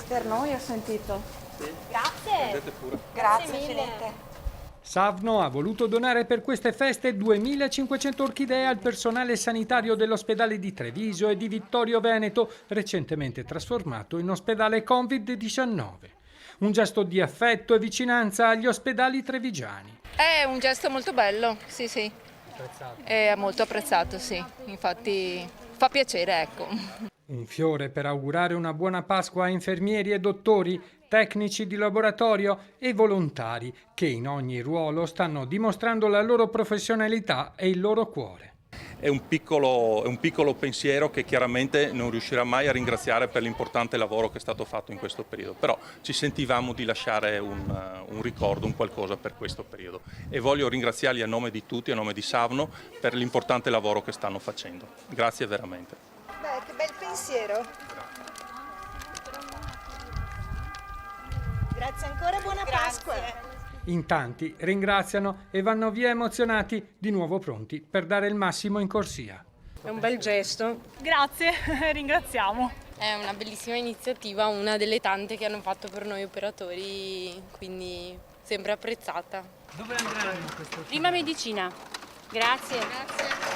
Per noi ho sentito. Grazie. Grazie infinite. Savno ha voluto donare per queste feste 2500 orchidee al personale sanitario dell'ospedale di Treviso e di Vittorio Veneto, recentemente trasformato in ospedale Covid-19. Un gesto di affetto e vicinanza agli ospedali trevigiani. È un gesto molto bello, sì. È molto apprezzato, sì. Infatti fa piacere, ecco. Un fiore per augurare una buona Pasqua a infermieri e dottori, tecnici di laboratorio e volontari che in ogni ruolo stanno dimostrando la loro professionalità e il loro cuore. È un piccolo pensiero che chiaramente non riuscirà mai a ringraziare per l'importante lavoro che è stato fatto in questo periodo, però ci sentivamo di lasciare un ricordo, un qualcosa per questo periodo e voglio ringraziarli a nome di tutti, a nome di Savno, per l'importante lavoro che stanno facendo. Grazie veramente. Beh, che bel pensiero. Grazie ancora, buona Pasqua. In tanti ringraziano e vanno via emozionati, di nuovo pronti per dare il massimo in corsia. È un bel gesto. Grazie, ringraziamo. È una bellissima iniziativa, una delle tante che hanno fatto per noi operatori, quindi sempre apprezzata. Dove andranno queste? Prima medicina. Grazie.